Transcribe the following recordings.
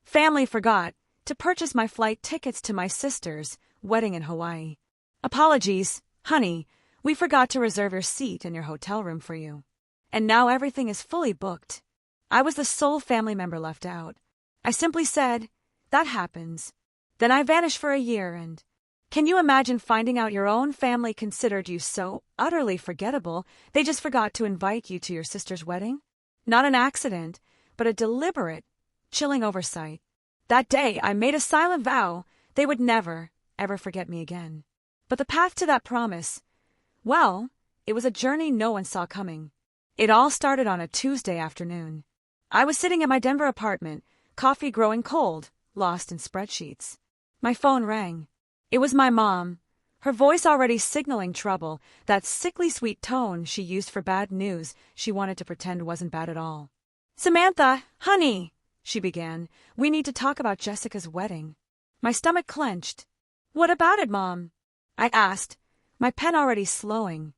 Family forgot to purchase my flight tickets to my sister's wedding in Hawaii. Apologies, honey, we forgot to reserve your seat and your hotel room for you. And now everything is fully booked. I was the sole family member left out. I simply said, that happens. Then I vanished for a year and... Can you imagine finding out your own family considered you so utterly forgettable they just forgot to invite you to your sister's wedding? Not an accident, but a deliberate, chilling oversight. That day I made a silent vow they would never, ever forget me again. But the path to that promise, well, it was a journey no one saw coming. It all started on a Tuesday afternoon. I was sitting at my Denver apartment, coffee growing cold, lost in spreadsheets. My phone rang. It was my mom, her voice already signaling trouble, that sickly sweet tone she used for bad news she wanted to pretend wasn't bad at all. "Samantha, honey," she began, "we need to talk about Jessica's wedding." My stomach clenched. "What about it, Mom?" I asked, my pen already slowing.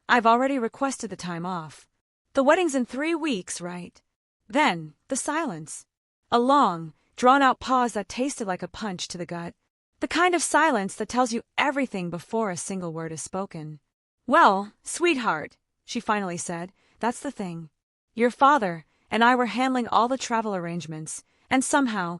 "I've already requested the time off. The wedding's in 3 weeks, right?" Then, the silence. A long, drawn-out pause that tasted like a punch to the gut. The kind of silence that tells you everything before a single word is spoken. "Well, sweetheart," she finally said, "that's the thing. Your father and I were handling all the travel arrangements, and somehow,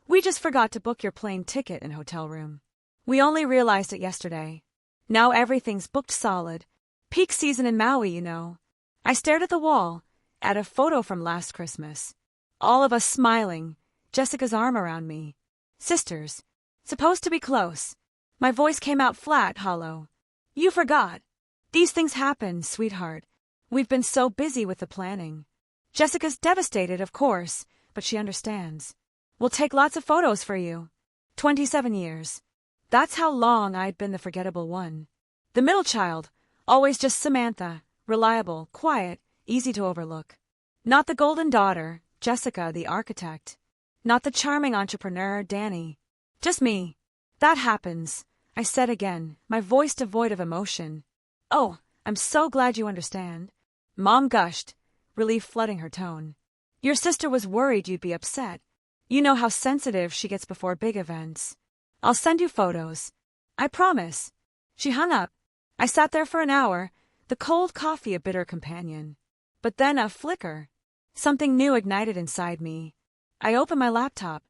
we just forgot to book your plane ticket and hotel room. We only realized it yesterday. Now everything's booked solid. Peak season in Maui, you know." I stared at the wall, at a photo from last Christmas. All of us smiling, Jessica's arm around me. Sisters. Supposed to be close. My voice came out flat, hollow. "You forgot. These things happen, sweetheart. We've been so busy with the planning. Jessica's devastated, of course, but she understands. We'll take lots of photos for you." 27 years. That's how long I'd been the forgettable one. The middle child, always just Samantha, reliable, quiet, easy to overlook. Not the golden daughter, Jessica, the architect. Not the charming entrepreneur, Danny. Just me. "That happens," I said again, my voice devoid of emotion. "Oh, I'm so glad you understand." Mom gushed, relief flooding her tone. "Your sister was worried you'd be upset. You know how sensitive she gets before big events. I'll send you photos. I promise." She hung up. I sat there for an hour, the cold coffee a bitter companion. But then a flicker. Something new ignited inside me. I opened my laptop.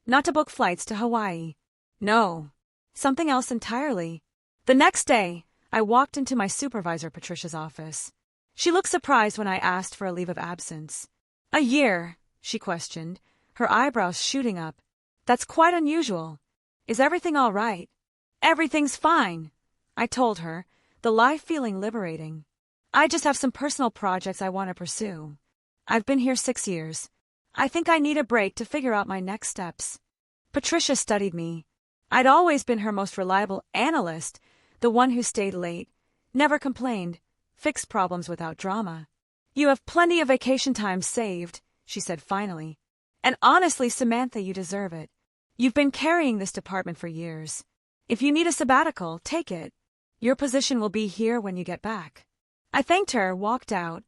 Not to book flights to Hawaii. No. Something else entirely. The next day, I walked into my supervisor Patricia's office. She looked surprised when I asked for a leave of absence. "A year?" she questioned, her eyebrows shooting up. "That's quite unusual. Is everything all right?" "Everything's fine," I told her, the lie feeling liberating. "I just have some personal projects I want to pursue. I've been here 6 years. I think I need a break to figure out my next steps." Patricia studied me. I'd always been her most reliable analyst, the one who stayed late, never complained, fixed problems without drama. "You have plenty of vacation time saved," she said finally. "And honestly, Samantha, you deserve it. You've been carrying this department for years. If you need a sabbatical, take it. Your position will be here when you get back." I thanked her, walked out,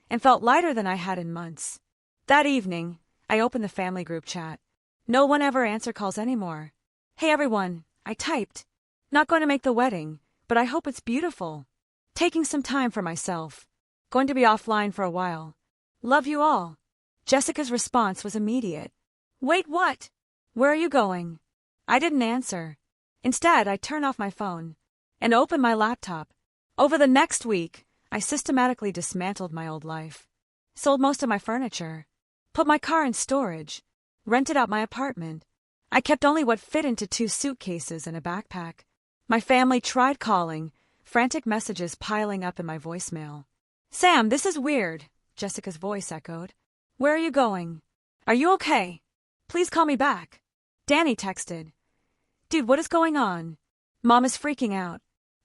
and felt lighter than I had in months. That evening, I opened the family group chat. No one ever answer calls anymore. "Hey everyone," I typed. "Not going to make the wedding, but I hope it's beautiful. Taking some time for myself. Going to be offline for a while. Love you all." Jessica's response was immediate. "Wait, what? Where are you going?" I didn't answer. Instead, I turned off my phone and opened my laptop. Over the next week, I systematically dismantled my old life. Sold most of my furniture. Put my car in storage. Rented out my apartment. I kept only what fit into 2 suitcases and a backpack. My family tried calling, frantic messages piling up in my voicemail. "Sam, this is weird," Jessica's voice echoed. "Where are you going? Are you okay? Please call me back." Danny texted. "Dude, what is going on? Mom is freaking out."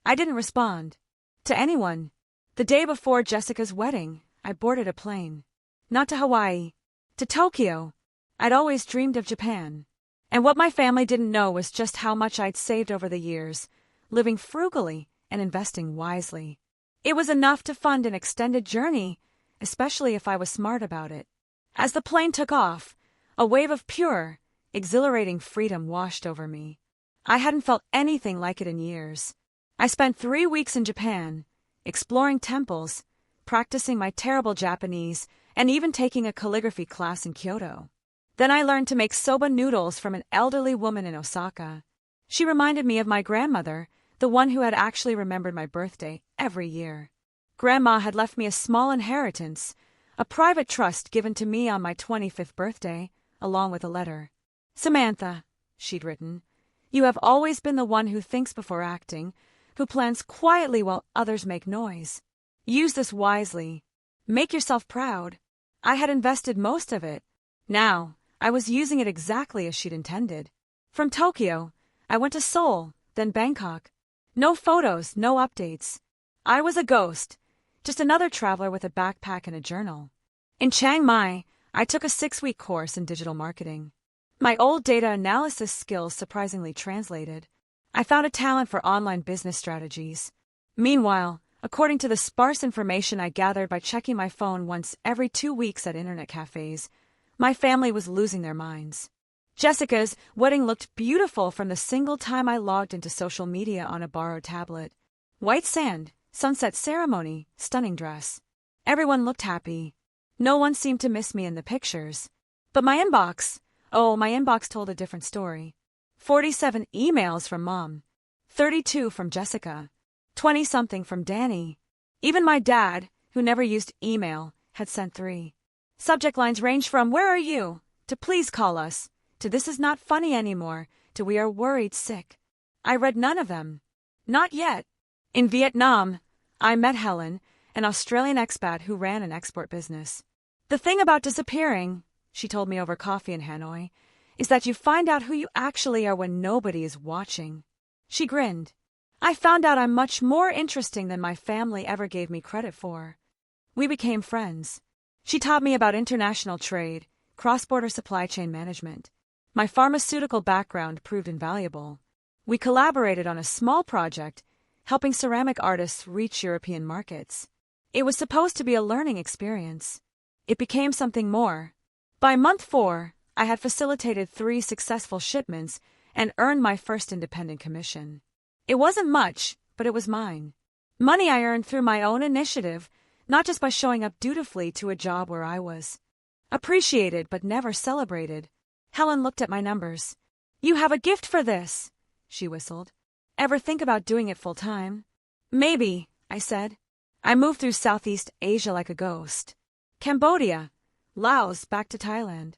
I didn't respond. To anyone. The day before Jessica's wedding, I boarded a plane. Not to Hawaii. To Tokyo. I'd always dreamed of Japan. And what my family didn't know was just how much I'd saved over the years, living frugally and investing wisely. It was enough to fund an extended journey, especially if I was smart about it. As the plane took off, a wave of pure, Exhilarating freedom washed over me. I hadn't felt anything like it in years. I spent 3 weeks in Japan, exploring temples, practicing my terrible Japanese, and even taking a calligraphy class in Kyoto. Then I learned to make soba noodles from an elderly woman in Osaka. She reminded me of my grandmother, the one who had actually remembered my birthday every year. Grandma had left me a small inheritance, a private trust given to me on my 25th birthday, along with a letter. "Samantha," she'd written, "you have always been the one who thinks before acting, who plans quietly while others make noise. Use this wisely. Make yourself proud." I had invested most of it. Now, I was using it exactly as she'd intended. From Tokyo, I went to Seoul, then Bangkok. No photos, no updates. I was a ghost, just another traveler with a backpack and a journal. In Chiang Mai, I took a 6-week course in digital marketing. My old data analysis skills surprisingly translated. I found a talent for online business strategies. Meanwhile, according to the sparse information I gathered by checking my phone once every 2 weeks at internet cafes, my family was losing their minds. Jessica's wedding looked beautiful from the single time I logged into social media on a borrowed tablet. White sand, sunset ceremony, stunning dress. Everyone looked happy. No one seemed to miss me in the pictures. But my inbox told a different story. 47 emails from Mom, 32 from Jessica, 20-something from Danny. Even my dad, who never used email, had sent 3. Subject lines ranged from "Where are you?" to "Please call us," to "This is not funny anymore," to "We are worried sick." I read none of them. Not yet. In Vietnam, I met Helen, an Australian expat who ran an export business. "The thing about disappearing," she told me over coffee in Hanoi, "is that you find out who you actually are when nobody is watching." She grinned. "I found out I'm much more interesting than my family ever gave me credit for." We became friends. She taught me about international trade, cross-border supply chain management. My pharmaceutical background proved invaluable. We collaborated on a small project, helping ceramic artists reach European markets. It was supposed to be a learning experience. It became something more. By month 4, I had facilitated 3 successful shipments and earned my first independent commission. It wasn't much, but it was mine. Money I earned through my own initiative, not just by showing up dutifully to a job where I was appreciated but never celebrated. Helen looked at my numbers. "You have a gift for this," she whistled. "Ever think about doing it full-time?" "Maybe," I said. I moved through Southeast Asia like a ghost. Cambodia, Laos, back to Thailand.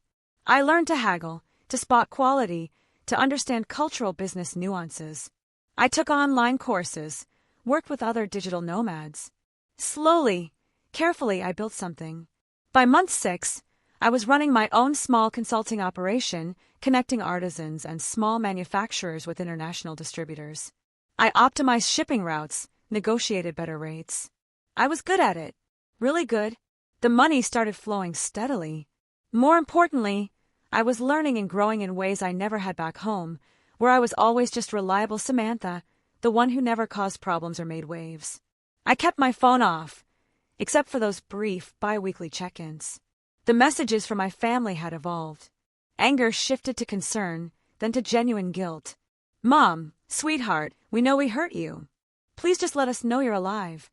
I learned to haggle, to spot quality, to understand cultural business nuances. I took online courses, worked with other digital nomads. Slowly, carefully, I built something. By month 6, I was running my own small consulting operation, connecting artisans and small manufacturers with international distributors. I optimized shipping routes, negotiated better rates. I was good at it. Really good. The money started flowing steadily. More importantly, I was learning and growing in ways I never had back home, where I was always just reliable Samantha, the one who never caused problems or made waves. I kept my phone off, except for those brief, bi-weekly check-ins. The messages from my family had evolved. Anger shifted to concern, then to genuine guilt. "Mom, sweetheart, we know we hurt you. Please just let us know you're alive.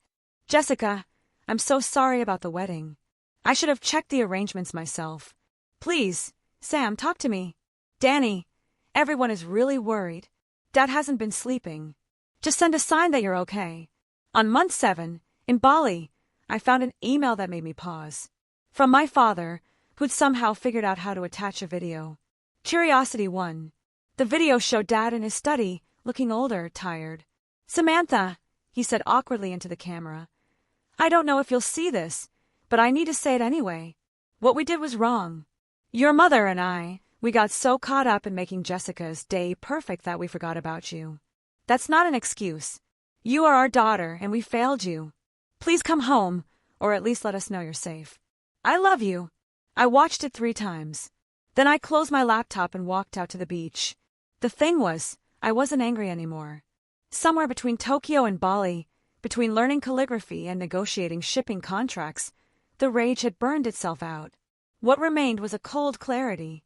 Jessica, I'm so sorry about the wedding. I should have checked the arrangements myself. Please, Sam, talk to me. Danny, everyone is really worried. Dad hasn't been sleeping. Just send a sign that you're okay." On month 7, in Bali, I found an email that made me pause. From my father, who'd somehow figured out how to attach a video. Curiosity 1. The video showed Dad in his study, looking older, tired. "Samantha," he said awkwardly into the camera, "I don't know if you'll see this, but I need to say it anyway. What we did was wrong. Your mother and we got so caught up in making Jessica's day perfect that we forgot about you. That's not an excuse. You are our daughter, and we failed you. Please come home, or at least let us know you're safe. I love you." I watched it 3 times. Then I closed my laptop and walked out to the beach. The thing was, I wasn't angry anymore. Somewhere between Tokyo and Bali, between learning calligraphy and negotiating shipping contracts, the rage had burned itself out. What remained was a cold clarity.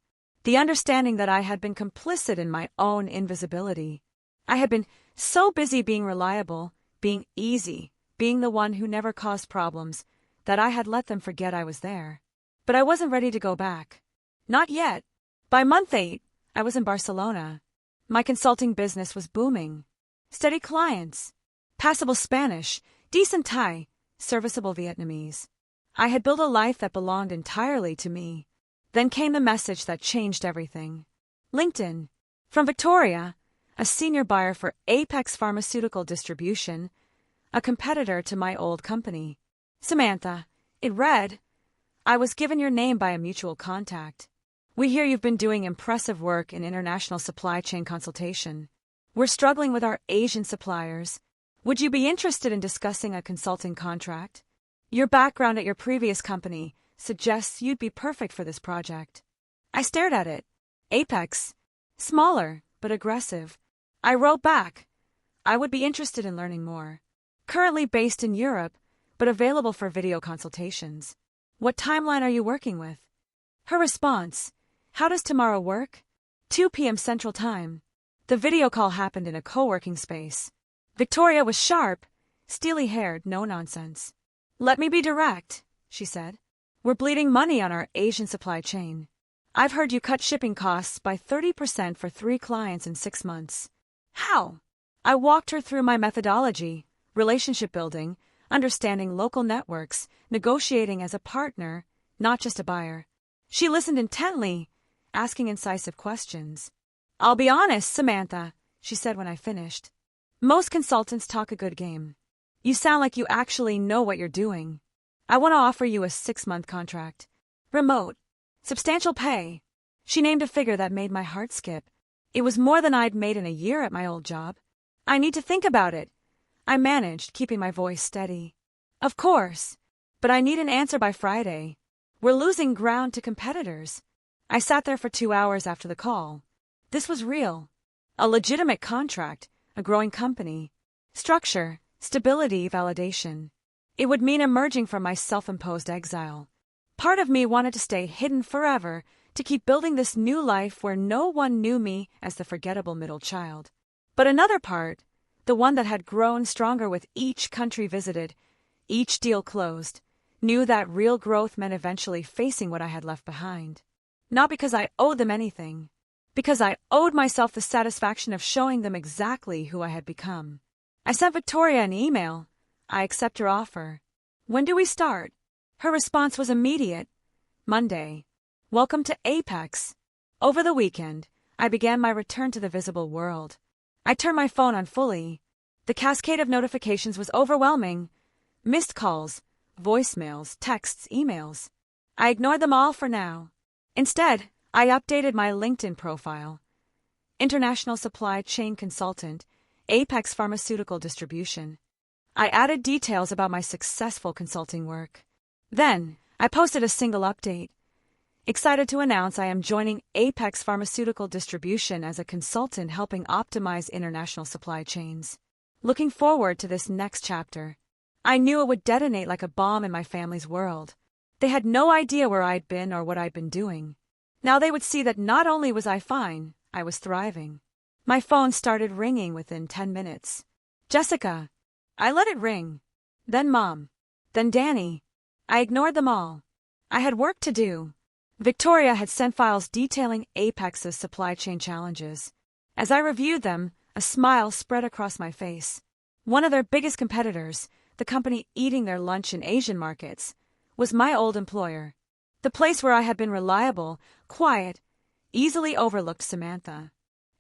The understanding that I had been complicit in my own invisibility. I had been so busy being reliable, being easy, being the one who never caused problems, that I had let them forget I was there. But I wasn't ready to go back. Not yet. By month 8, I was in Barcelona. My consulting business was booming. Steady clients. Passable Spanish, decent Thai, serviceable Vietnamese. I had built a life that belonged entirely to me. Then came the message that changed everything. LinkedIn. From Victoria, a senior buyer for Apex Pharmaceutical Distribution, a competitor to my old company. Samantha, it read, I was given your name by a mutual contact. We hear you've been doing impressive work in international supply chain consultation. We're struggling with our Asian suppliers. Would you be interested in discussing a consulting contract? Your background at your previous company suggests you'd be perfect for this project. I stared at it. Apex. Smaller, but aggressive. I wrote back. I would be interested in learning more. Currently based in Europe, but available for video consultations. What timeline are you working with? Her response. How does tomorrow work? 2 p.m. Central Time. The video call happened in a co-working space. Victoria was sharp, steely-haired, no nonsense. Let me be direct, she said. We're bleeding money on our Asian supply chain. I've heard you cut shipping costs by 30% for 3 clients in 6 months. How? I walked her through my methodology, relationship building, understanding local networks, negotiating as a partner, not just a buyer. She listened intently, asking incisive questions. I'll be honest, Samantha, she said when I finished. Most consultants talk a good game. You sound like you actually know what you're doing. I want to offer you a 6-month contract. Remote. Substantial pay. She named a figure that made my heart skip. It was more than I'd made in a year at my old job. I need to think about it. I managed, keeping my voice steady. Of course. But I need an answer by Friday. We're losing ground to competitors. I sat there for 2 hours after the call. This was real. A legitimate contract, a growing company. Structure, stability, validation. It would mean emerging from my self-imposed exile. Part of me wanted to stay hidden forever, to keep building this new life where no one knew me as the forgettable middle child. But another part, the one that had grown stronger with each country visited, each deal closed, knew that real growth meant eventually facing what I had left behind. Not because I owed them anything, because I owed myself the satisfaction of showing them exactly who I had become. I sent Victoria an email. I accept your offer. When do we start? Her response was immediate. Monday. Welcome to Apex. Over the weekend, I began my return to the visible world. I turned my phone on fully. The cascade of notifications was overwhelming. Missed calls, voicemails, texts, emails. I ignored them all for now. Instead, I updated my LinkedIn profile. International Supply Chain Consultant, Apex Pharmaceutical Distribution. I added details about my successful consulting work. Then, I posted a single update. Excited to announce I am joining Apex Pharmaceutical Distribution as a consultant helping optimize international supply chains. Looking forward to this next chapter. I knew it would detonate like a bomb in my family's world. They had no idea where I'd been or what I'd been doing. Now they would see that not only was I fine, I was thriving. My phone started ringing within 10 minutes. Jessica. I let it ring. Then Mom. Then Danny. I ignored them all. I had work to do. Victoria had sent files detailing Apex's supply chain challenges. As I reviewed them, a smile spread across my face. One of their biggest competitors, the company eating their lunch in Asian markets, was my old employer. The place where I had been reliable, quiet, easily overlooked Samantha.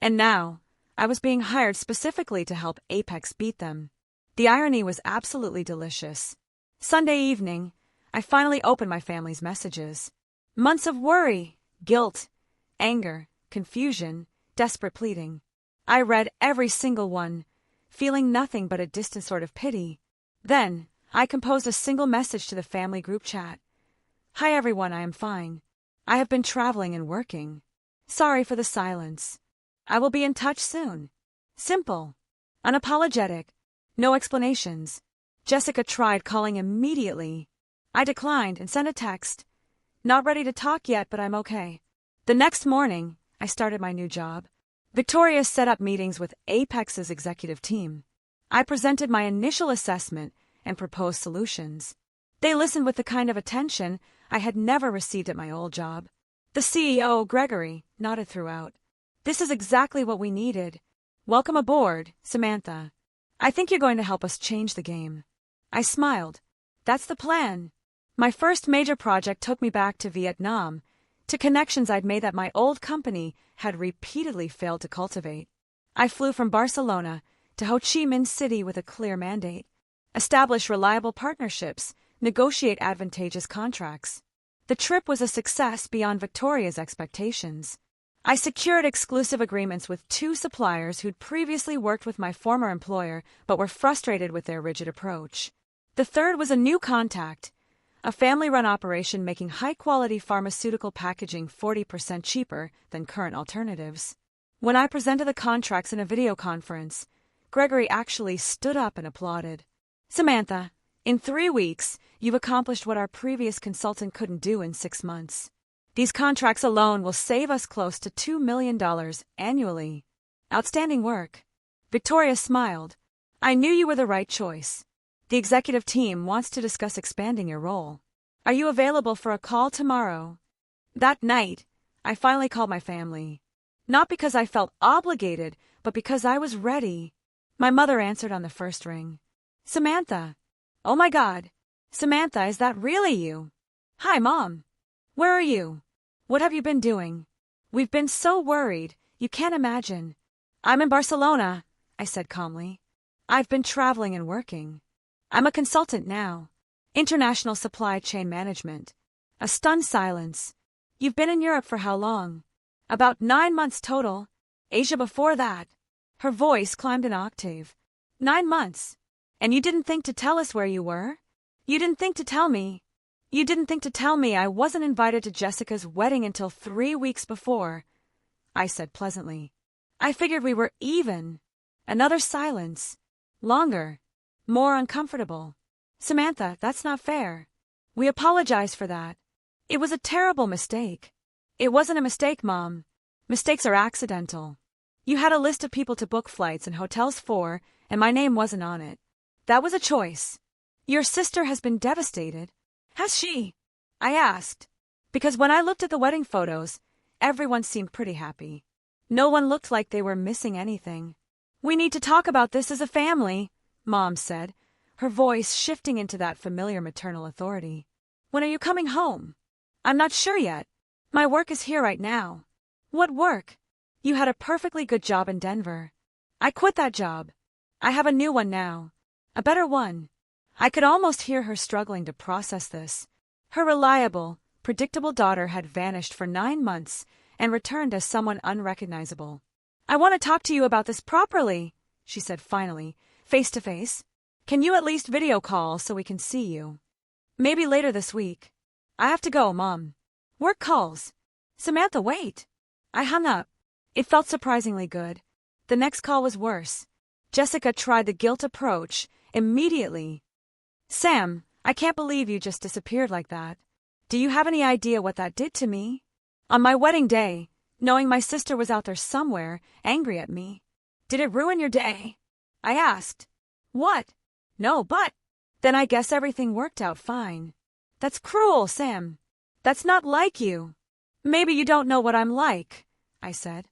And now, I was being hired specifically to help Apex beat them. The irony was absolutely delicious. Sunday evening, I finally opened my family's messages. Months of worry, guilt, anger, confusion, desperate pleading. I read every single one, feeling nothing but a distant sort of pity. Then, I composed a single message to the family group chat. Hi everyone, I am fine. I have been traveling and working. Sorry for the silence. I will be in touch soon. Simple. Unapologetic. No explanations. Jessica tried calling immediately. I declined and sent a text. Not ready to talk yet, but I'm okay. The next morning, I started my new job. Victoria set up meetings with Apex's executive team. I presented my initial assessment and proposed solutions. They listened with the kind of attention I had never received at my old job. The CEO, Gregory, nodded throughout. This is exactly what we needed. Welcome aboard, Samantha. I think you're going to help us change the game. I smiled. That's the plan. My first major project took me back to Vietnam, to connections I'd made that my old company had repeatedly failed to cultivate. I flew from Barcelona to Ho Chi Minh City with a clear mandate: establish reliable partnerships, negotiate advantageous contracts. The trip was a success beyond Victoria's expectations. I secured exclusive agreements with 2 suppliers who'd previously worked with my former employer but were frustrated with their rigid approach. The third was a new contact, a family-run operation making high-quality pharmaceutical packaging 40% cheaper than current alternatives. When I presented the contracts in a video conference, Gregory actually stood up and applauded. Samantha, in 3 weeks, you've accomplished what our previous consultant couldn't do in 6 months. These contracts alone will save us close to $2 million annually. Outstanding work. Victoria smiled. I knew you were the right choice. The executive team wants to discuss expanding your role. Are you available for a call tomorrow? That night, I finally called my family. Not because I felt obligated, but because I was ready. My mother answered on the first ring. Samantha. Oh my God. Samantha, is that really you? Hi, Mom. Where are you? What have you been doing? We've been so worried, you can't imagine. I'm in Barcelona, I said calmly. I've been traveling and working. I'm a consultant now. International supply chain management. A stunned silence. You've been in Europe for how long? About 9 months total. Asia before that. Her voice climbed an octave. 9 months. And you didn't think to tell us where you were? You didn't think to tell me? You didn't think to tell me I wasn't invited to Jessica's wedding until 3 weeks before, I said pleasantly. I figured we were even. Another silence. Longer. More uncomfortable. Samantha, that's not fair. We apologize for that. It was a terrible mistake. It wasn't a mistake, Mom. Mistakes are accidental. You had a list of people to book flights and hotels for, and my name wasn't on it. That was a choice. Your sister has been devastated. Has she? I asked. Because when I looked at the wedding photos, everyone seemed pretty happy. No one looked like they were missing anything. We need to talk about this as a family, Mom said, her voice shifting into that familiar maternal authority. When are you coming home? I'm not sure yet. My work is here right now. What work? You had a perfectly good job in Denver. I quit that job. I have a new one now. A better one. I could almost hear her struggling to process this. Her reliable, predictable daughter had vanished for 9 months and returned as someone unrecognizable. I want to talk to you about this properly, she said finally, face to face. Can you at least video call so we can see you? Maybe later this week. I have to go, Mom. Work calls. Samantha, wait. I hung up. It felt surprisingly good. The next call was worse. Jessica tried the guilt approach immediately. Sam, I can't believe you just disappeared like that. Do you have any idea what that did to me? On my wedding day, knowing my sister was out there somewhere, angry at me. Did it ruin your day? I asked. What? No, but. Then I guess everything worked out fine. That's cruel, Sam. That's not like you. Maybe you don't know what I'm like, I said.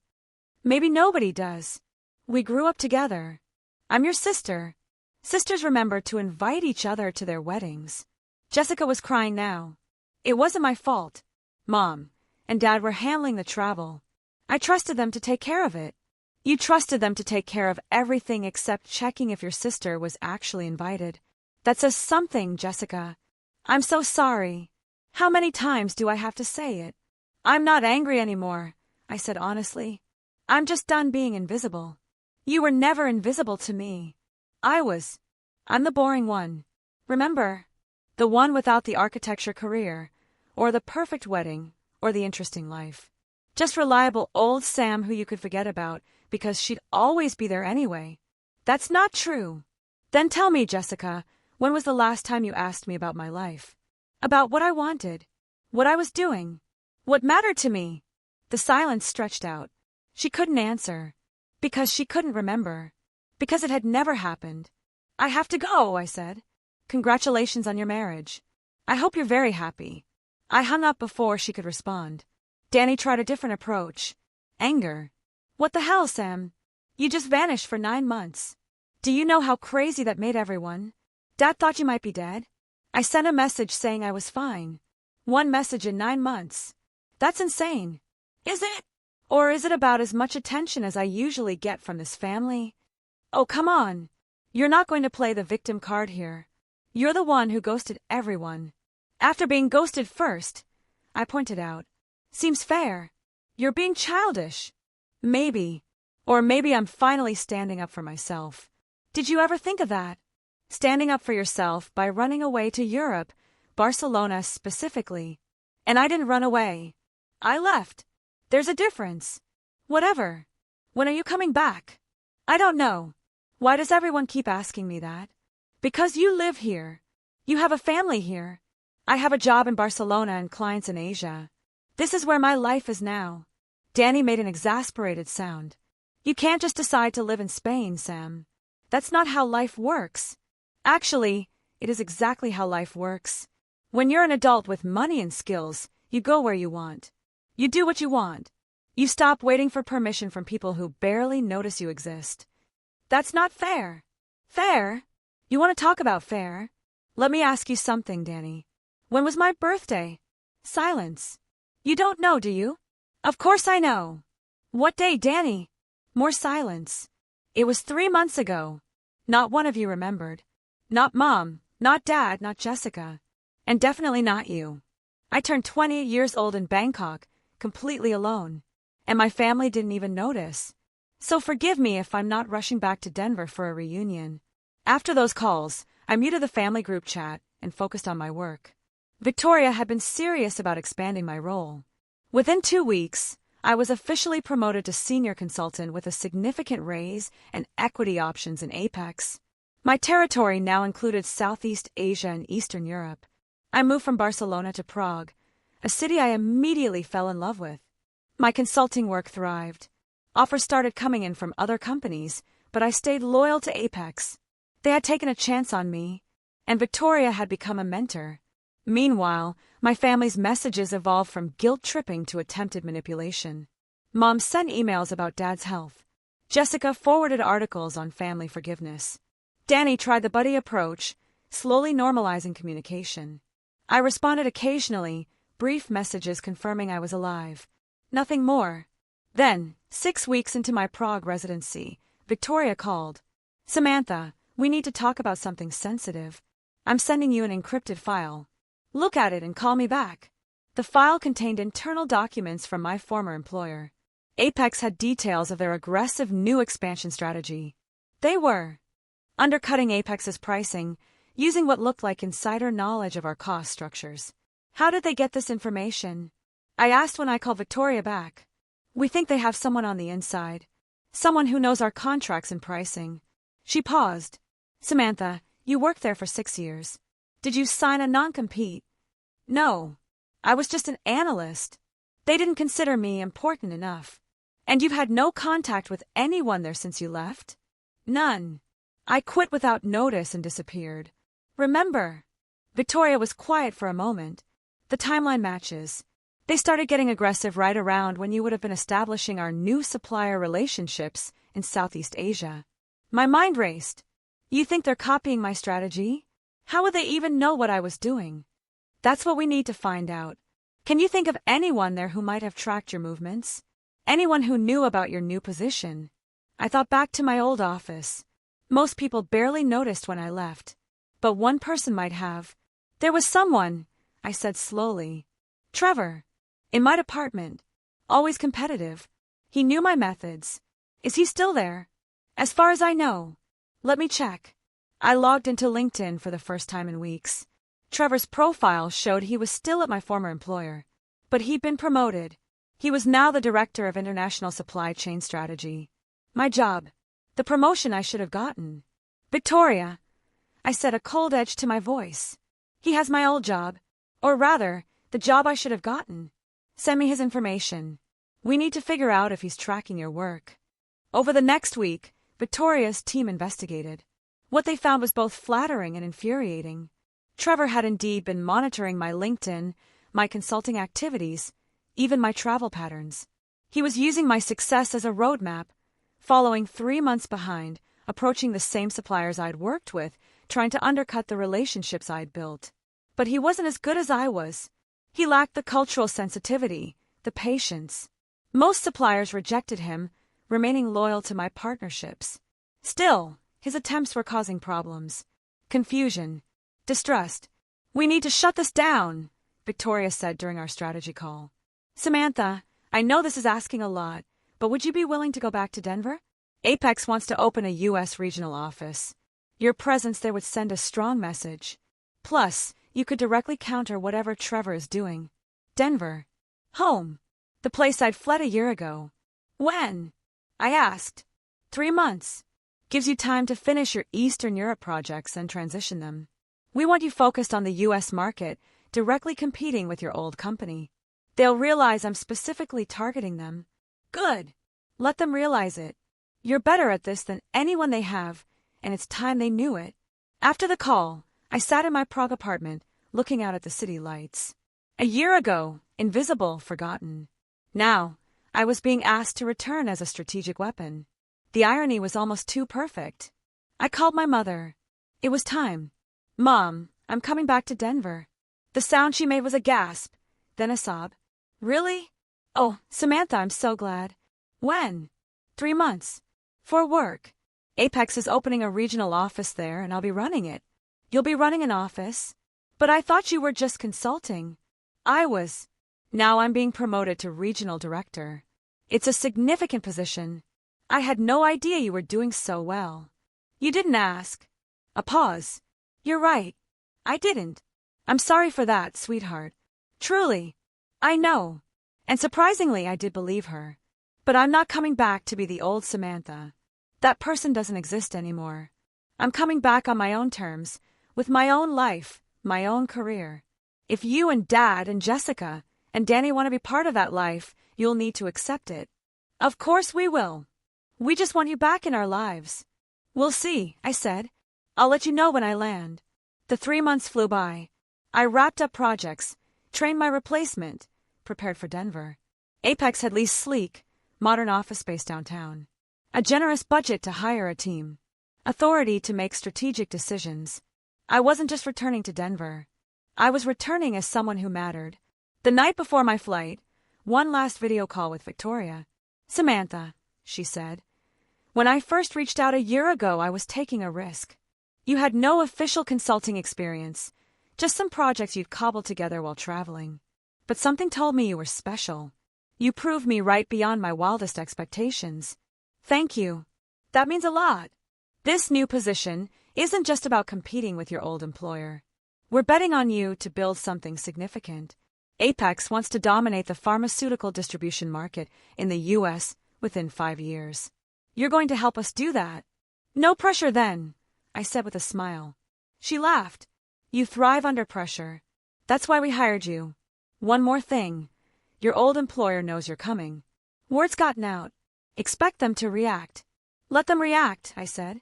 Maybe nobody does. We grew up together. I'm your sister. Sisters remember to invite each other to their weddings. Jessica was crying now. It wasn't my fault. Mom and Dad were handling the travel. I trusted them to take care of it. You trusted them to take care of everything except checking if your sister was actually invited. That says something, Jessica. I'm so sorry. How many times do I have to say it? I'm not angry anymore, I said honestly. I'm just done being invisible. You were never invisible to me. I'm the boring one. Remember? The one without the architecture career, or the perfect wedding, or the interesting life. Just reliable old Sam who you could forget about because she'd always be there anyway. That's not true. Then tell me, Jessica, when was the last time you asked me about my life? About what I wanted, what I was doing, what mattered to me? The silence stretched out. She couldn't answer. Because she couldn't remember. Because it had never happened. I have to go, I said. Congratulations on your marriage. I hope you're very happy. I hung up before she could respond. Danny tried a different approach. Anger. What the hell, Sam? You just vanished for 9 months. Do you know how crazy that made everyone? Dad thought you might be dead. I sent a message saying I was fine. 1 message in 9 months. That's insane. Is it? Or is it about as much attention as I usually get from this family? Oh, come on. You're not going to play the victim card here. You're the one who ghosted everyone. After being ghosted first, I pointed out. Seems fair. You're being childish. Maybe. Or maybe I'm finally standing up for myself. Did you ever think of that? Standing up for yourself by running away to Europe, Barcelona specifically. And I didn't run away. I left. There's a difference. Whatever. When are you coming back? I don't know. Why does everyone keep asking me that? Because you live here. You have a family here. I have a job in Barcelona and clients in Asia. This is where my life is now. Danny made an exasperated sound. You can't just decide to live in Spain, Sam. That's not how life works. Actually, it is exactly how life works. When you're an adult with money and skills, you go where you want. You do what you want. You stop waiting for permission from people who barely notice you exist. That's not fair. Fair? You want to talk about fair? Let me ask you something, Danny. When was my birthday? Silence. You don't know, do you? Of course I know. What day, Danny? More silence. It was 3 months ago. Not one of you remembered. Not Mom, not Dad, not Jessica. And definitely not you. I turned 20 years old in Bangkok, completely alone. And my family didn't even notice. So forgive me if I'm not rushing back to Denver for a reunion. After those calls, I muted the family group chat and focused on my work. Victoria had been serious about expanding my role. Within 2 weeks, I was officially promoted to senior consultant with a significant raise and equity options in Apex. My territory now included Southeast Asia and Eastern Europe. I moved from Barcelona to Prague, a city I immediately fell in love with. My consulting work thrived. Offers started coming in from other companies, but I stayed loyal to Apex. They had taken a chance on me, and Victoria had become a mentor. Meanwhile, my family's messages evolved from guilt-tripping to attempted manipulation. Mom sent emails about Dad's health. Jessica forwarded articles on family forgiveness. Danny tried the buddy approach, slowly normalizing communication. I responded occasionally, brief messages confirming I was alive. Nothing more. Then, 6 weeks into my Prague residency, Victoria called. Samantha, we need to talk about something sensitive. I'm sending you an encrypted file. Look at it and call me back. The file contained internal documents from my former employer. Apex had details of their aggressive new expansion strategy. They were undercutting Apex's pricing, using what looked like insider knowledge of our cost structures. How did they get this information? I asked when I called Victoria back. We think they have someone on the inside. Someone who knows our contracts and pricing. She paused. Samantha, you worked there for 6 years. Did you sign a non-compete? No. I was just an analyst. They didn't consider me important enough. And you've had no contact with anyone there since you left? None. I quit without notice and disappeared. Remember? Victoria was quiet for a moment. The timeline matches. They started getting aggressive right around when you would have been establishing our new supplier relationships in Southeast Asia. My mind raced. You think they're copying my strategy? How would they even know what I was doing? That's what we need to find out. Can you think of anyone there who might have tracked your movements? Anyone who knew about your new position? I thought back to my old office. Most people barely noticed when I left. But one person might have. There was someone, I said slowly. Trevor. In my department. Always competitive. He knew my methods. Is he still there? As far as I know. Let me check. I logged into LinkedIn for the first time in weeks. Trevor's profile showed he was still at my former employer. But he'd been promoted. He was now the director of international supply chain strategy. My job. The promotion I should have gotten. Victoria. I said, a cold edge to my voice. He has my old job. Or rather, the job I should have gotten. Send me his information. We need to figure out if he's tracking your work. Over the next week, Victoria's team investigated. What they found was both flattering and infuriating. Trevor had indeed been monitoring my LinkedIn, my consulting activities, even my travel patterns. He was using my success as a roadmap, following 3 months behind, approaching the same suppliers I'd worked with, trying to undercut the relationships I'd built. But he wasn't as good as I was. He lacked the cultural sensitivity, the patience. Most suppliers rejected him, remaining loyal to my partnerships. Still, his attempts were causing problems. Confusion. Distrust. We need to shut this down, Victoria said during our strategy call. Samantha, I know this is asking a lot, but would you be willing to go back to Denver? Apex wants to open a U.S. regional office. Your presence there would send a strong message. Plus, you could directly counter whatever Trevor is doing. Denver. Home. The place I'd fled a year ago. When? I asked. 3 months. Gives you time to finish your Eastern Europe projects and transition them. We want you focused on the U.S. market, directly competing with your old company. They'll realize I'm specifically targeting them. Good. Let them realize it. You're better at this than anyone they have, and it's time they knew it. After the call, I sat in my Prague apartment, looking out at the city lights. A year ago, invisible, forgotten. Now, I was being asked to return as a strategic weapon. The irony was almost too perfect. I called my mother. It was time. Mom, I'm coming back to Denver. The sound she made was a gasp, then a sob. Really? Oh, Samantha, I'm so glad. When? 3 months. For work. Apex is opening a regional office there, and I'll be running it. You'll be running an office? But I thought you were just consulting. I was. Now I'm being promoted to regional director. It's a significant position. I had no idea you were doing so well. You didn't ask. A pause. You're right. I didn't. I'm sorry for that, sweetheart. Truly. I know. And surprisingly, I did believe her. But I'm not coming back to be the old Samantha. That person doesn't exist anymore. I'm coming back on my own terms, with my own life, my own career. If you and Dad and Jessica and Danny want to be part of that life, you'll need to accept it. Of course we will. We just want you back in our lives. We'll see, I said. I'll let you know when I land. The 3 months flew by. I wrapped up projects, trained my replacement, prepared for Denver. Apex had leased sleek, modern office space downtown. A generous budget to hire a team. Authority to make strategic decisions. I wasn't just returning to Denver. I was returning as someone who mattered. The night before my flight, one last video call with Victoria. Samantha, she said. When I first reached out a year ago, I was taking a risk. You had no official consulting experience, just some projects you'd cobbled together while traveling. But something told me you were special. You proved me right beyond my wildest expectations. Thank you. That means a lot. This new position isn't just about competing with your old employer. We're betting on you to build something significant. Apex wants to dominate the pharmaceutical distribution market in the U.S. within 5 years. You're going to help us do that. No pressure then, I said with a smile. She laughed. You thrive under pressure. That's why we hired you. One more thing. Your old employer knows you're coming. Word's gotten out. Expect them to react. Let them react, I said.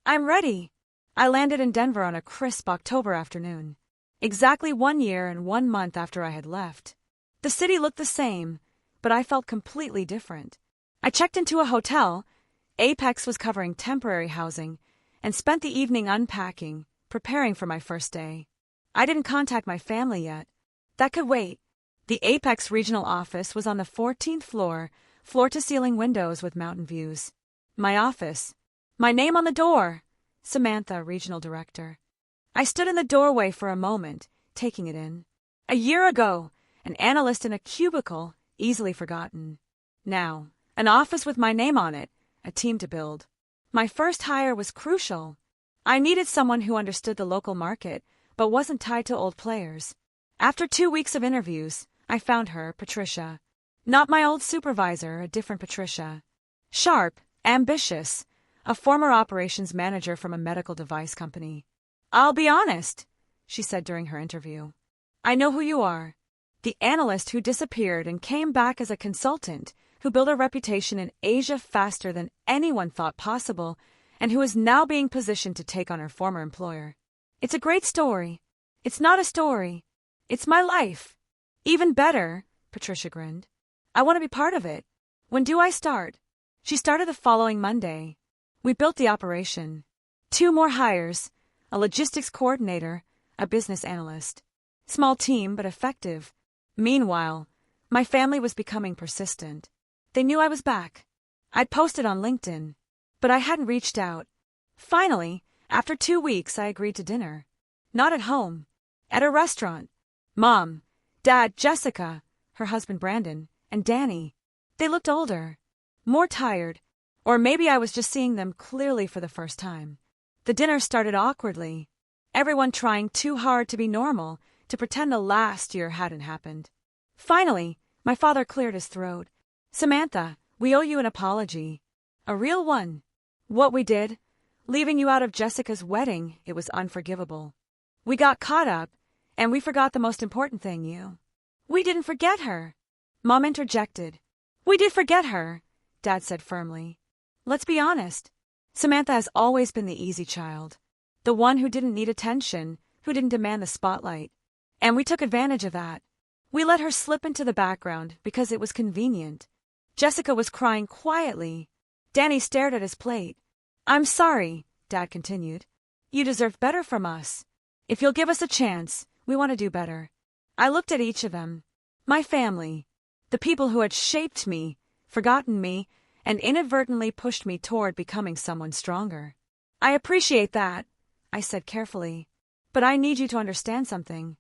I'm ready. I landed in Denver on a crisp October afternoon. Exactly 1 year and 1 month after I had left. The city looked the same, but I felt completely different. I checked into a hotel. Apex was covering temporary housing, and spent the evening unpacking, preparing for my first day. I didn't contact my family yet. That could wait. The Apex regional office was on the 14th floor, floor-to-ceiling windows with mountain views. My office. My name on the door. Samantha, regional director. I stood in the doorway for a moment, taking it in. A year ago, an analyst in a cubicle, easily forgotten. Now, an office with my name on it, a team to build. My first hire was crucial. I needed someone who understood the local market, but wasn't tied to old players. After 2 weeks of interviews, I found her, Patricia. Not my old supervisor, a different Patricia. Sharp, ambitious, a former operations manager from a medical device company. I'll be honest, she said during her interview. I know who you are. The analyst who disappeared and came back as a consultant, who built a reputation in Asia faster than anyone thought possible, and who is now being positioned to take on her former employer. It's a great story. It's not a story. It's my life. Even better, Patricia grinned. I want to be part of it. When do I start? She started the following Monday. We built the operation. 2 more hires, a logistics coordinator, a business analyst. Small team, but effective. Meanwhile, my family was becoming persistent. They knew I was back. I'd posted on LinkedIn, but I hadn't reached out. Finally, after 2 weeks, I agreed to dinner. Not at home. At a restaurant. Mom, Dad, Jessica, her husband Brandon, and Danny. They looked older. More tired. Or maybe I was just seeing them clearly for the first time. The dinner started awkwardly. Everyone trying too hard to be normal, to pretend the last year hadn't happened. Finally, my father cleared his throat. Samantha, we owe you an apology. A real one. What we did, leaving you out of Jessica's wedding, it was unforgivable. We got caught up, and we forgot the most important thing, you. We didn't forget her. Mom interjected. We did forget her, Dad said firmly. Let's be honest. Samantha has always been the easy child. The one who didn't need attention, who didn't demand the spotlight. And we took advantage of that. We let her slip into the background because it was convenient. Jessica was crying quietly. Danny stared at his plate. I'm sorry, Dad continued. You deserve better from us. If you'll give us a chance, we want to do better. I looked at each of them. My family. The people who had shaped me, forgotten me, and inadvertently pushed me toward becoming someone stronger. I appreciate that, I said carefully. But I need you to understand something.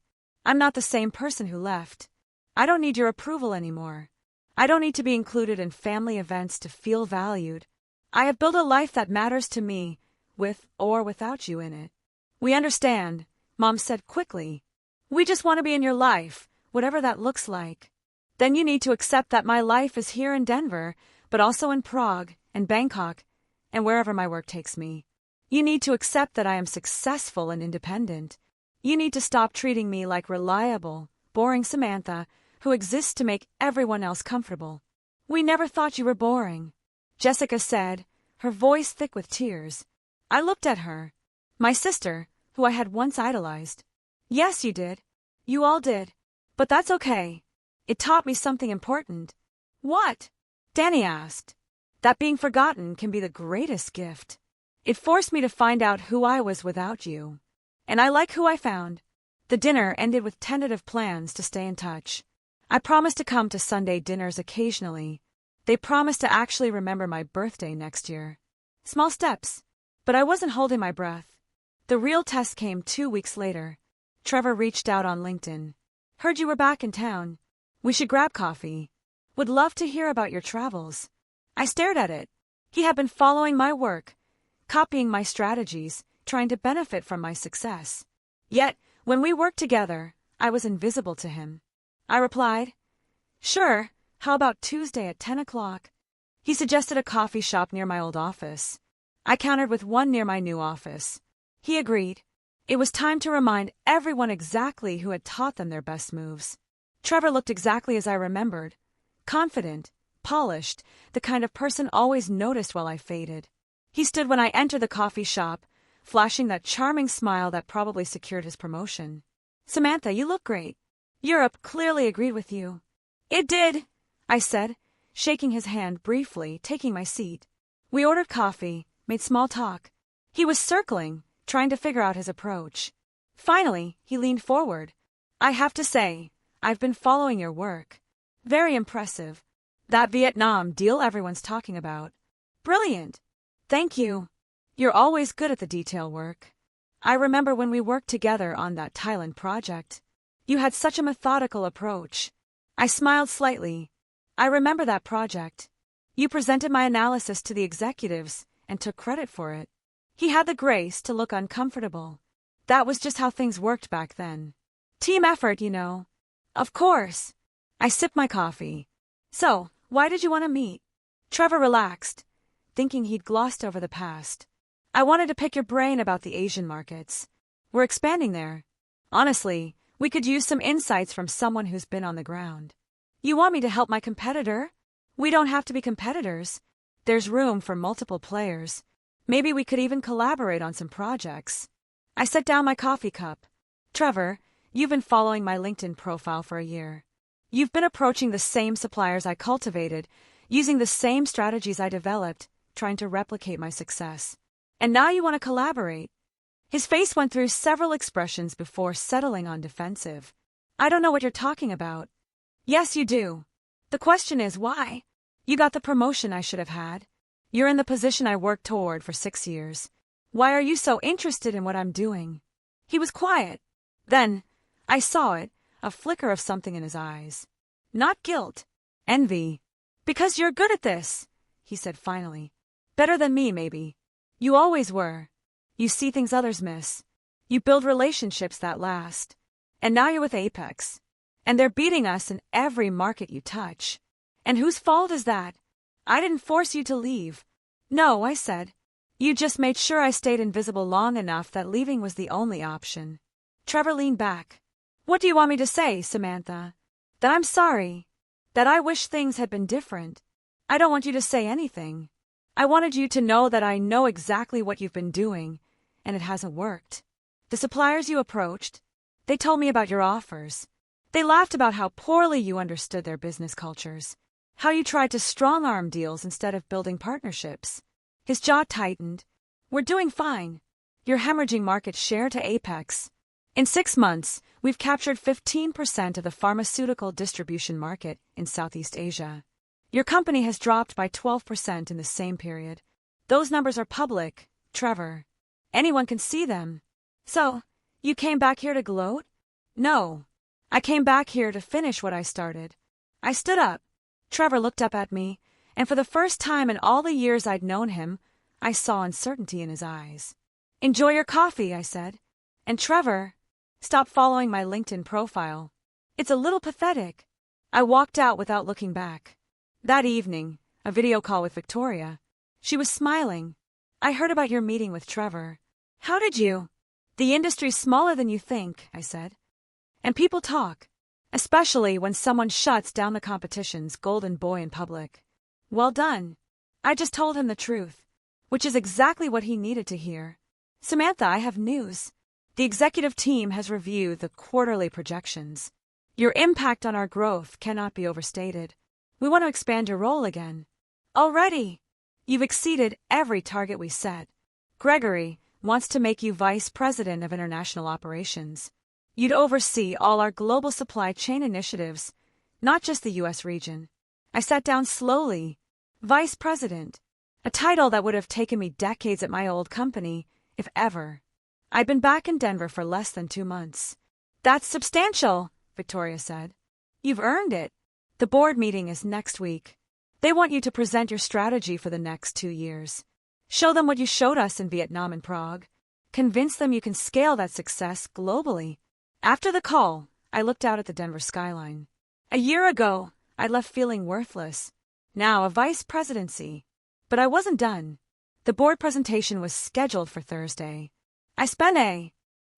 I'm not the same person who left. I don't need your approval anymore. I don't need to be included in family events to feel valued. I have built a life that matters to me, with or without you in it. We understand, Mom said quickly. We just want to be in your life, whatever that looks like. Then you need to accept that my life is here in Denver, but also in Prague and Bangkok and wherever my work takes me. You need to accept that I am successful and independent. You need to stop treating me like reliable, boring Samantha who exists to make everyone else comfortable. We never thought you were boring, Jessica said, her voice thick with tears. I looked at her. My sister, who I had once idolized. Yes, you did. You all did. But that's okay. It taught me something important. What? Danny asked. That being forgotten can be the greatest gift. It forced me to find out who I was without you. And I like who I found. The dinner ended with tentative plans to stay in touch. I promised to come to Sunday dinners occasionally. They promised to actually remember my birthday next year. Small steps. But I wasn't holding my breath. The real test came 2 weeks later. Trevor reached out on LinkedIn. Heard you were back in town. We should grab coffee. Would love to hear about your travels. I stared at it. He had been following my work, copying my strategies, trying to benefit from my success. Yet, when we worked together, I was invisible to him. I replied, Sure, how about Tuesday at 10 o'clock? He suggested a coffee shop near my old office. I countered with one near my new office. He agreed. It was time to remind everyone exactly who had taught them their best moves. Trevor looked exactly as I remembered. Confident, polished, the kind of person always noticed while I faded. He stood when I entered the coffee shop, flashing that charming smile that probably secured his promotion. Samantha, you look great. Europe clearly agreed with you. It did, I said, shaking his hand briefly, taking my seat. We ordered coffee, made small talk. He was circling, trying to figure out his approach. Finally, he leaned forward. I have to say, I've been following your work. Very impressive. That Vietnam deal everyone's talking about. Brilliant. Thank you. You're always good at the detail work. I remember when we worked together on that Thailand project. You had such a methodical approach. I smiled slightly. I remember that project. You presented my analysis to the executives and took credit for it. He had the grace to look uncomfortable. That was just how things worked back then. Team effort, you know. Of course. I sipped my coffee. So, why did you want to meet? Trevor relaxed, thinking he'd glossed over the past. I wanted to pick your brain about the Asian markets. We're expanding there. Honestly, we could use some insights from someone who's been on the ground. You want me to help my competitor? We don't have to be competitors. There's room for multiple players. Maybe we could even collaborate on some projects. I set down my coffee cup. Trevor, you've been following my LinkedIn profile for a year. You've been approaching the same suppliers I cultivated, using the same strategies I developed, trying to replicate my success. And now you want to collaborate. His face went through several expressions before settling on defensive. I don't know what you're talking about. Yes, you do. The question is why? You got the promotion I should have had. You're in the position I worked toward for 6 years. Why are you so interested in what I'm doing? He was quiet. Then, I saw it, a flicker of something in his eyes. Not guilt. Envy. Because you're good at this, he said finally. Better than me, maybe. You always were. You see things others miss. You build relationships that last. And now you're with Apex. And they're beating us in every market you touch. And whose fault is that? I didn't force you to leave. No, I said. You just made sure I stayed invisible long enough that leaving was the only option. Trevor leaned back. What do you want me to say, Samantha? That I'm sorry. That I wish things had been different. I don't want you to say anything. I wanted you to know that I know exactly what you've been doing, and it hasn't worked. The suppliers you approached, they told me about your offers. They laughed about how poorly you understood their business cultures, how you tried to strong-arm deals instead of building partnerships. His jaw tightened. We're doing fine. You're hemorrhaging market share to Apex. In 6 months, we've captured 15% of the pharmaceutical distribution market in Southeast Asia. Your company has dropped by 12% in the same period. Those numbers are public, Trevor. Anyone can see them. So, you came back here to gloat? No. I came back here to finish what I started. I stood up. Trevor looked up at me, and for the first time in all the years I'd known him, I saw uncertainty in his eyes. Enjoy your coffee, I said. And Trevor, stop following my LinkedIn profile. It's a little pathetic. I walked out without looking back. That evening, a video call with Victoria. She was smiling. I heard about your meeting with Trevor. How did you? The industry's smaller than you think, I said. And people talk, especially when someone shuts down the competition's golden boy in public. Well done. I just told him the truth, which is exactly what he needed to hear. Samantha, I have news. The executive team has reviewed the quarterly projections. Your impact on our growth cannot be overstated. We want to expand your role again. Already! You've exceeded every target we set. Gregory wants to make you Vice President of International Operations. You'd oversee all our global supply chain initiatives, not just the U.S. region. I sat down slowly. Vice President. A title that would have taken me decades at my old company, if ever. I'd been back in Denver for less than 2 months. That's substantial, Victoria said. You've earned it. The board meeting is next week. They want you to present your strategy for the next 2 years. Show them what you showed us in Vietnam and Prague. Convince them you can scale that success globally. After the call, I looked out at the Denver skyline. A year ago, I left feeling worthless. Now a vice presidency. But I wasn't done. The board presentation was scheduled for Thursday. I spent a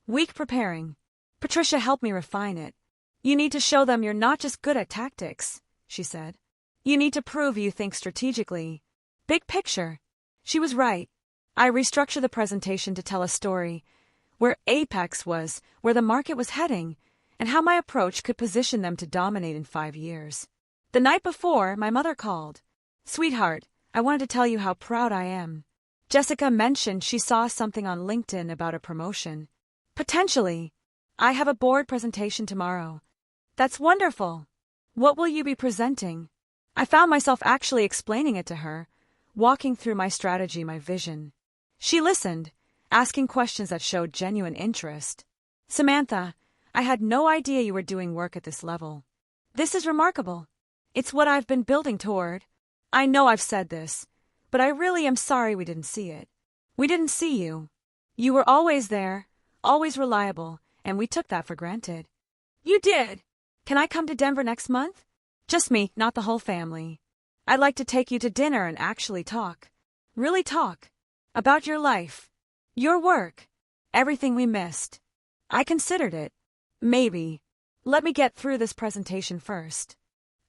week preparing. Patricia helped me refine it. You need to show them you're not just good at tactics, she said. You need to prove you think strategically. Big picture. She was right. I restructured the presentation to tell a story where Apex was, where the market was heading, and how my approach could position them to dominate in 5 years. The night before, my mother called. Sweetheart, I wanted to tell you how proud I am. Jessica mentioned she saw something on LinkedIn about a promotion. Potentially. I have a board presentation tomorrow. That's wonderful. What will you be presenting? I found myself actually explaining it to her, walking through my strategy, my vision. She listened, asking questions that showed genuine interest. Samantha, I had no idea you were doing work at this level. This is remarkable. It's what I've been building toward. I know I've said this, but I really am sorry we didn't see it. We didn't see you. You were always there, always reliable, and we took that for granted. You did. Can I come to Denver next month? Just me, not the whole family. I'd like to take you to dinner and actually talk. Really talk. About your life. Your work. Everything we missed. I considered it. Maybe. Let me get through this presentation first.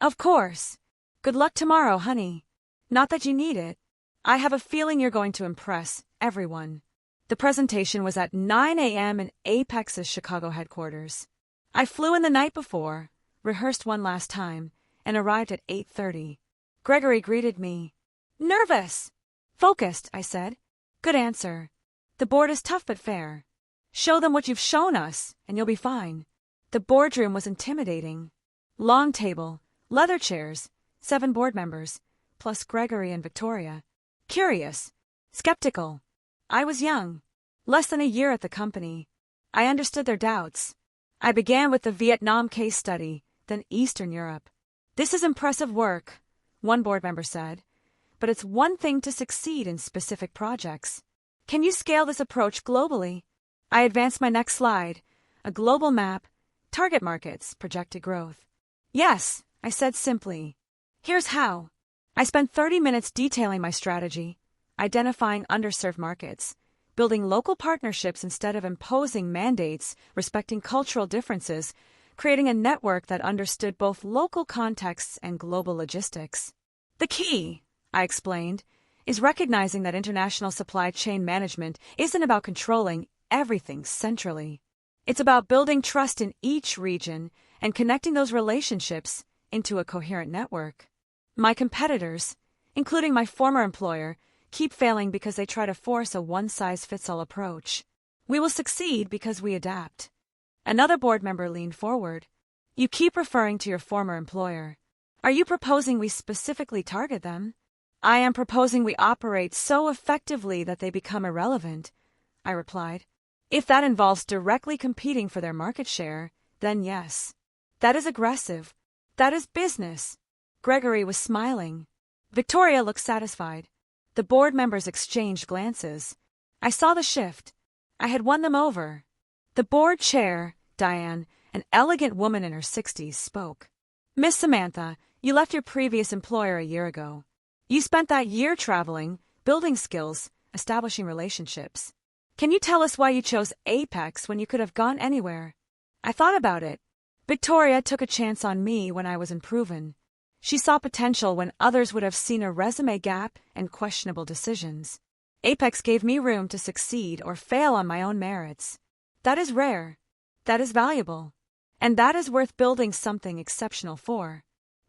Of course. Good luck tomorrow, honey. Not that you need it. I have a feeling you're going to impress everyone. The presentation was at 9 a.m. in Apex's Chicago headquarters. I flew in the night before, rehearsed one last time, and arrived at 8:30. Gregory greeted me. Nervous. Focused, I said. Good answer. The board is tough but fair. Show them what you've shown us, and you'll be fine. The boardroom was intimidating. Long table, leather chairs, 7 board members, plus Gregory and Victoria. Curious. Skeptical. I was young. Less than a year at the company. I understood their doubts. I began with the Vietnam case study, then Eastern Europe. This is impressive work, one board member said, but it's one thing to succeed in specific projects. Can you scale this approach globally? I advanced my next slide, a global map, target markets, projected growth. Yes, I said simply. Here's how. I spent 30 minutes detailing my strategy, identifying underserved markets, building local partnerships instead of imposing mandates, respecting cultural differences, creating a network that understood both local contexts and global logistics. The key, I explained, is recognizing that international supply chain management isn't about controlling everything centrally. It's about building trust in each region and connecting those relationships into a coherent network. My competitors, including my former employer, keep failing because they try to force a one-size-fits-all approach. We will succeed because we adapt. Another board member leaned forward. You keep referring to your former employer. Are you proposing we specifically target them? I am proposing we operate so effectively that they become irrelevant, I replied. If that involves directly competing for their market share, then yes. That is aggressive. That is business. Gregory was smiling. Victoria looked satisfied. The board members exchanged glances. I saw the shift. I had won them over. The board chair, Diane, an elegant woman in her 60s, spoke. Miss Samantha, you left your previous employer a year ago. You spent that year traveling, building skills, establishing relationships. Can you tell us why you chose Apex when you could have gone anywhere? I thought about it. Victoria took a chance on me when I was unproven. She saw potential when others would have seen a resume gap and questionable decisions. Apex gave me room to succeed or fail on my own merits. That is rare. That is valuable. And that is worth building something exceptional for.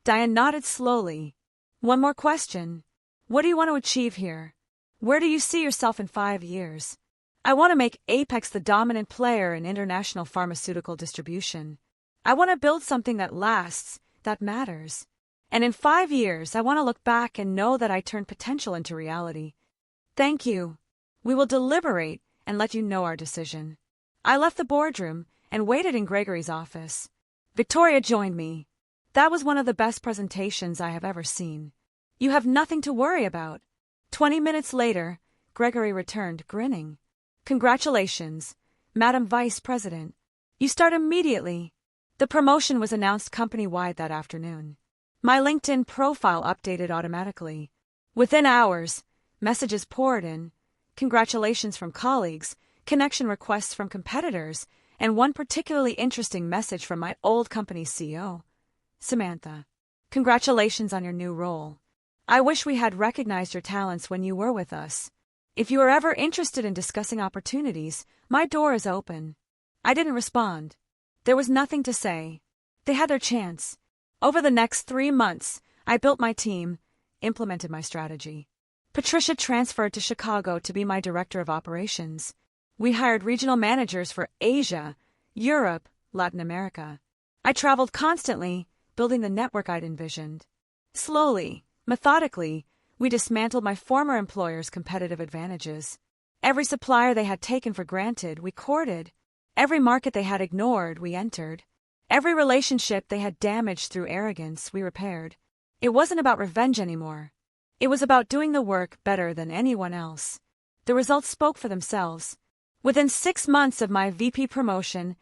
Diane nodded slowly. One more question. What do you want to achieve here? Where do you see yourself in 5 years? I want to make Apex the dominant player in international pharmaceutical distribution. I want to build something that lasts, that matters. And in 5 years, I want to look back and know that I turned potential into reality. Thank you. We will deliberate and let you know our decision. I left the boardroom and waited in Gregory's office. Victoria joined me. That was one of the best presentations I have ever seen. You have nothing to worry about. 20 minutes later, Gregory returned, grinning. Congratulations, Madam Vice President. You start immediately. The promotion was announced company-wide that afternoon. My LinkedIn profile updated automatically. Within hours, messages poured in. Congratulations from colleagues, connection requests from competitors, and one particularly interesting message from my old company's CEO. Samantha, congratulations on your new role. I wish we had recognized your talents when you were with us. If you are ever interested in discussing opportunities, my door is open. I didn't respond. There was nothing to say. They had their chance. Over the next 3 months, I built my team, implemented my strategy. Patricia transferred to Chicago to be my director of operations. We hired regional managers for Asia, Europe, Latin America. I traveled constantly, building the network I'd envisioned. Slowly, methodically, we dismantled my former employer's competitive advantages. Every supplier they had taken for granted, we courted. Every market they had ignored, we entered. Every relationship they had damaged through arrogance, we repaired. It wasn't about revenge anymore. It was about doing the work better than anyone else. The results spoke for themselves. Within 6 months of my VP promotion,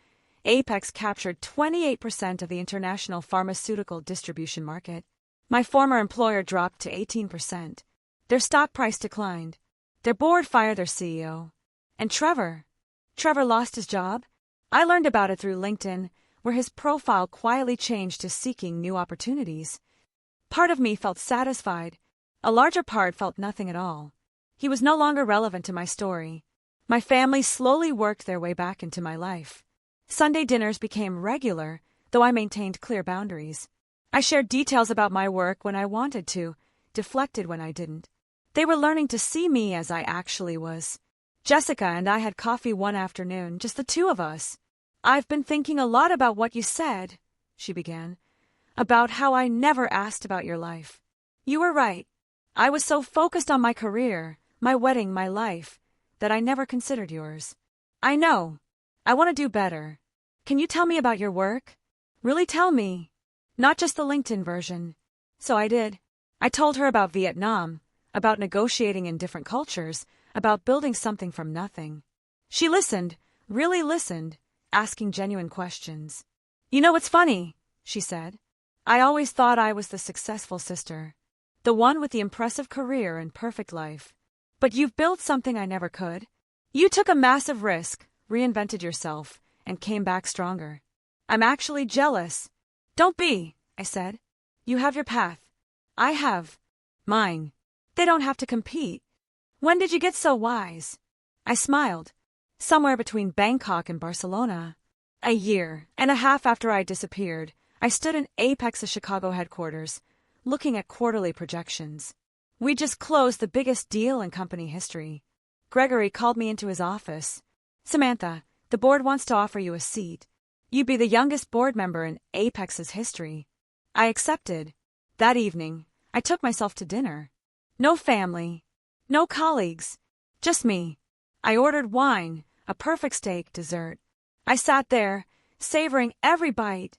Apex captured 28% of the international pharmaceutical distribution market. My former employer dropped to 18%. Their stock price declined. Their board fired their CEO. And Trevor lost his job. I learned about it through LinkedIn, where his profile quietly changed to seeking new opportunities. Part of me felt satisfied. A larger part felt nothing at all. He was no longer relevant to my story. My family slowly worked their way back into my life. Sunday dinners became regular, though I maintained clear boundaries. I shared details about my work when I wanted to, deflected when I didn't. They were learning to see me as I actually was. Jessica and I had coffee one afternoon, just the two of us. "I've been thinking a lot about what you said," she began, "about how I never asked about your life. You were right. I was so focused on my career, my wedding, my life, that I never considered yours. I know. I want to do better. Can you tell me about your work? Really tell me. Not just the LinkedIn version." So I did. I told her about Vietnam, about negotiating in different cultures, about building something from nothing. She listened, really listened, asking genuine questions. "You know what's funny?" she said. "I always thought I was the successful sister, the one with the impressive career and perfect life. But you've built something I never could. You took a massive risk, reinvented yourself, and came back stronger. I'm actually jealous." "Don't be," I said. "You have your path. I have mine. They don't have to compete. When did you get so wise?" I smiled. "Somewhere between Bangkok and Barcelona. A year and a half after I disappeared, I stood in Apex's Chicago headquarters, looking at quarterly projections. We just closed the biggest deal in company history. Gregory called me into his office. "Samantha, the board wants to offer you a seat. You'd be the youngest board member in Apex's history." I accepted. That evening, I took myself to dinner. No family, no colleagues, just me. I ordered wine, a perfect steak, dessert. I sat there, savoring every bite,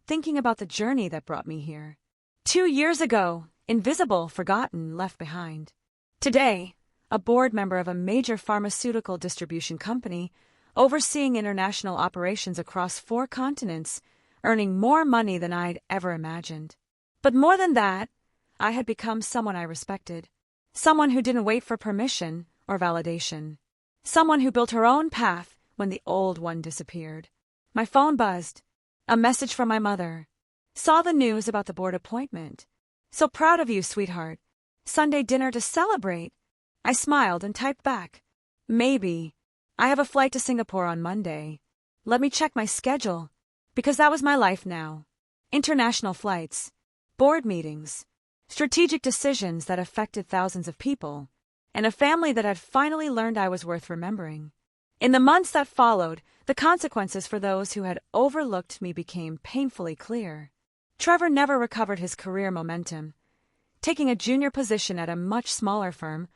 thinking about the journey that brought me here. 2 years ago, invisible, forgotten, left behind. Today, a board member of a major pharmaceutical distribution company, overseeing international operations across 4 continents, earning more money than I'd ever imagined. But more than that, I had become someone I respected. Someone who didn't wait for permission or validation. Someone who built her own path when the old one disappeared. My phone buzzed. A message from my mother. "Saw the news about the board appointment. So proud of you, sweetheart. Sunday dinner to celebrate." I smiled and typed back. "Maybe. I have a flight to Singapore on Monday. Let me check my schedule." Because that was my life now. International flights, board meetings, strategic decisions that affected thousands of people, and a family that had finally learned I was worth remembering. In the months that followed, the consequences for those who had overlooked me became painfully clear. Trevor never recovered his career momentum, taking a junior position at a much smaller firm,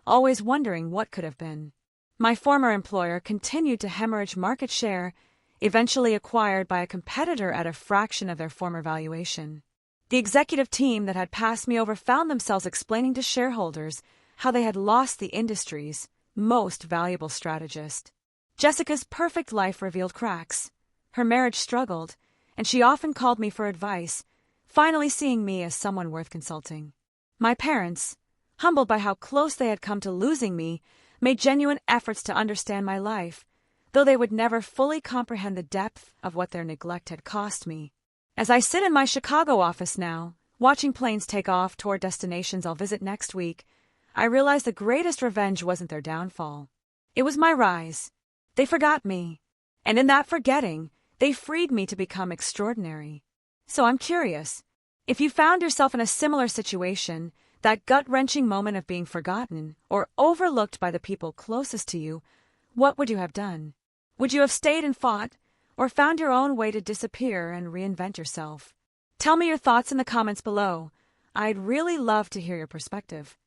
always wondering what could have been. My former employer continued to hemorrhage market share, eventually acquired by a competitor at a fraction of their former valuation. The executive team that had passed me over found themselves explaining to shareholders how they had lost the industry's most valuable strategist. Jessica's perfect life revealed cracks. Her marriage struggled, and she often called me for advice, finally seeing me as someone worth consulting. My parents, humbled by how close they had come to losing me, made genuine efforts to understand my life, though they would never fully comprehend the depth of what their neglect had cost me. As I sit in my Chicago office now, watching planes take off toward destinations I'll visit next week, I realize the greatest revenge wasn't their downfall. It was my rise. They forgot me, and in that forgetting, they freed me to become extraordinary. So I'm curious, if you found yourself in a similar situation, that gut-wrenching moment of being forgotten or overlooked by the people closest to you, what would you have done? Would you have stayed and fought, or found your own way to disappear and reinvent yourself? Tell me your thoughts in the comments below. I'd really love to hear your perspective.